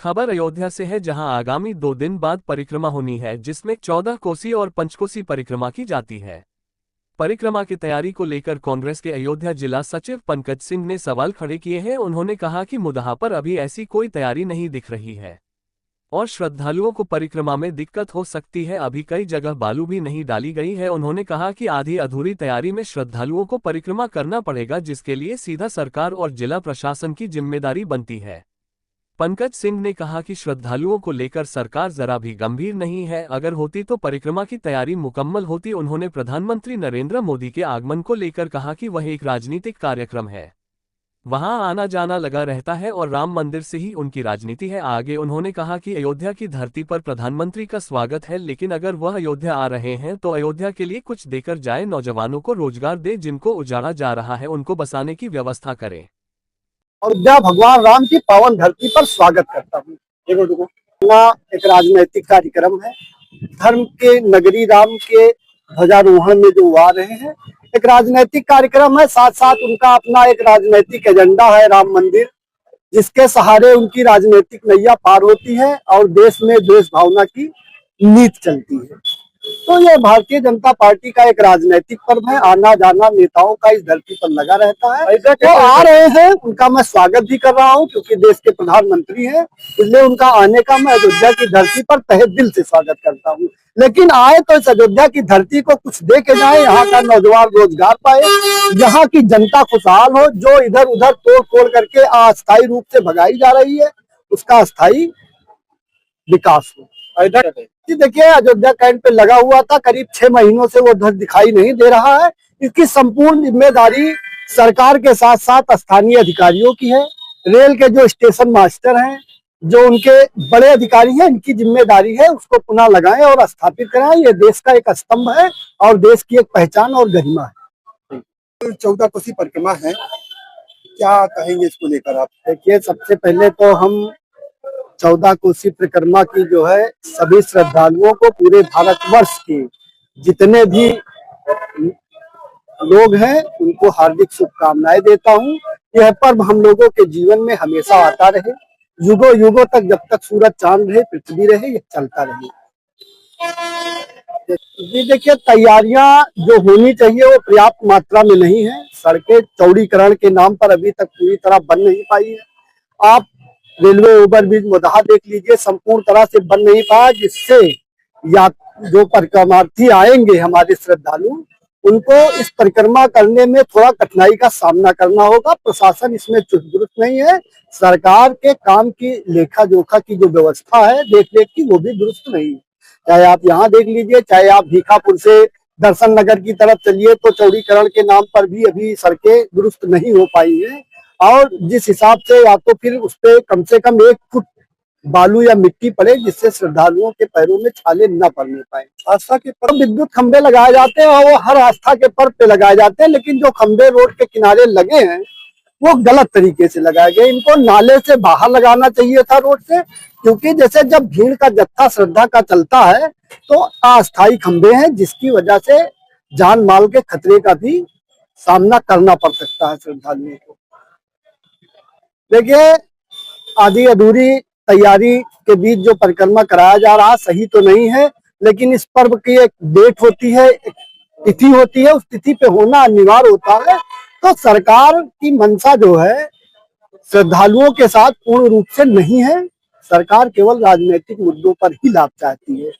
खबर अयोध्या से है, जहां आगामी 2 दिन बाद परिक्रमा होनी है, जिसमें 14 कोसी और पंचकोसी परिक्रमा की जाती है। परिक्रमा की तैयारी को लेकर कांग्रेस के अयोध्या जिला सचिव पंकज सिंह ने सवाल खड़े किए हैं। उन्होंने कहा कि मुद्दा पर अभी ऐसी कोई तैयारी नहीं दिख रही है और श्रद्धालुओं को परिक्रमा में दिक्कत हो सकती है। अभी कई जगह बालू भी नहीं डाली गई है। उन्होंने कहा कि आधी अधूरी तैयारी में श्रद्धालुओं को परिक्रमा करना पड़ेगा, जिसके लिए सीधा सरकार और जिला प्रशासन की जिम्मेदारी बनती है। पंकज सिंह ने कहा कि श्रद्धालुओं को लेकर सरकार जरा भी गंभीर नहीं है। अगर होती तो परिक्रमा की तैयारी मुकम्मल होती। उन्होंने प्रधानमंत्री नरेंद्र मोदी के आगमन को लेकर कहा कि वह एक राजनीतिक कार्यक्रम है, वहां आना जाना लगा रहता है और राम मंदिर से ही उनकी राजनीति है। आगे उन्होंने कहा कि अयोध्या की धरती पर प्रधानमंत्री का स्वागत है, लेकिन अगर वह अयोध्या आ रहे हैं तो अयोध्या के लिए कुछ देकर जाए। नौजवानों को रोजगार दे, जिनको उजाड़ा जा रहा है उनको बसाने की व्यवस्था करें। अयोध्या भगवान राम की पावन धरती पर स्वागत करता हूँ। एक राजनैतिक कार्यक्रम है। धर्म के नगरी राम के ध्वजारोहण में जो आ रहे हैं, एक राजनैतिक कार्यक्रम है। साथ साथ उनका अपना एक राजनैतिक एजेंडा है, राम मंदिर, जिसके सहारे उनकी राजनैतिक नैया पार होती है और देश में देश भावना की नीति चलती है। तो ये भारतीय जनता पार्टी का एक राजनीतिक पर्व है। आना जाना नेताओं का इस धरती पर लगा रहता है। वो आ रहे हैं, उनका मैं स्वागत भी कर रहा हूं, क्योंकि देश के प्रधानमंत्री हैं, इसलिए उनका आने का मैं अयोध्या की धरती पर तहे दिल से स्वागत करता हूं। लेकिन आए तो इस अयोध्या की धरती को कुछ दे के जाए, यहाँ का नौजवान रोजगार पाए, यहाँ की जनता खुशहाल हो। जो इधर उधर तोड़ फोड़ करके अस्थायी रूप से भगाई जा रही है, उसका अस्थायी विकास हो। देखिए, अयोध्या कैंट पे लगा हुआ था, करीब 6 महीनों से वो ध्वज दिखाई नहीं दे रहा है। इसकी संपूर्ण जिम्मेदारी सरकार के साथ साथ स्थानीय अधिकारियों की है। रेल के जो स्टेशन मास्टर हैं, जो उनके बड़े अधिकारी हैं, इनकी जिम्मेदारी है उसको पुनः लगाएं और स्थापित कराएं। ये देश का एक स्तंभ है और देश की एक पहचान और गरिमा है। 14 कोसी परिक्रमा है, क्या कहेंगे इसको लेकर आप? देखिए, सबसे पहले तो हम 14 कोसी परिक्रमा की जो है सभी श्रद्धालुओं को, पूरे भारतवर्ष के जितने भी लोग हैं, उनको हार्दिक शुभकामनाएं देता हूं। यह पर्व हम लोगों के जीवन में हमेशा आता रहे, युगों युगों तक, जब तक सूरज चांद रहे, पृथ्वी रहे, यह चलता रहे। देखिए, तैयारियां जो होनी चाहिए वो पर्याप्त मात्रा में नहीं है। सड़कें चौड़ीकरण के नाम पर अभी तक पूरी तरह बन नहीं पाई है। आप रेलवे ओवरब्रिज मुद्दा देख लीजिए, संपूर्ण तरह से बन नहीं पाया, जिससे या जो परिक्रमार्थी आएंगे, हमारे श्रद्धालु, उनको इस परिक्रमा करने में थोड़ा कठिनाई का सामना करना होगा। प्रशासन इसमें चुस्त दुरुस्त नहीं है। सरकार के काम की लेखा जोखा की जो व्यवस्था है, देख रेख की, वो भी दुरुस्त नहीं है। चाहे आप यहाँ देख लीजिए, चाहे आप भीखापुर से दर्शन नगर की तरफ चलिए, तो चौड़ीकरण के नाम पर भी अभी सड़कें दुरुस्त नहीं हो पाई है। और जिस हिसाब से, या तो फिर उस पे कम से कम 1 फुट बालू या मिट्टी पड़े, जिससे श्रद्धालुओं के पैरों में छाले न पड़ने पाए। आस्था के पर्व विद्युत खंभे लगाए जाते हैं और वो हर आस्था के पर्व पे लगाए जाते हैं, लेकिन जो खंभे रोड के किनारे लगे हैं वो गलत तरीके से लगाए गए। इनको नाले से बाहर लगाना चाहिए था, रोड से, क्योंकि जैसे जब भीड़ का जत्था श्रद्धा का चलता है तो अस्थायी खंभे हैं, जिसकी वजह से जान माल के खतरे का भी सामना करना पड़ सकता है श्रद्धालुओं को। देखिए, आधी अधूरी तैयारी के बीच जो परिक्रमा कराया जा रहा, सही तो नहीं है, लेकिन इस पर्व की एक डेट होती है, एक तिथि होती है, उस तिथि पे होना अनिवार्य होता है। तो सरकार की मंशा जो है श्रद्धालुओं के साथ पूर्ण रूप से नहीं है। सरकार केवल राजनीतिक मुद्दों पर ही लाभ चाहती है।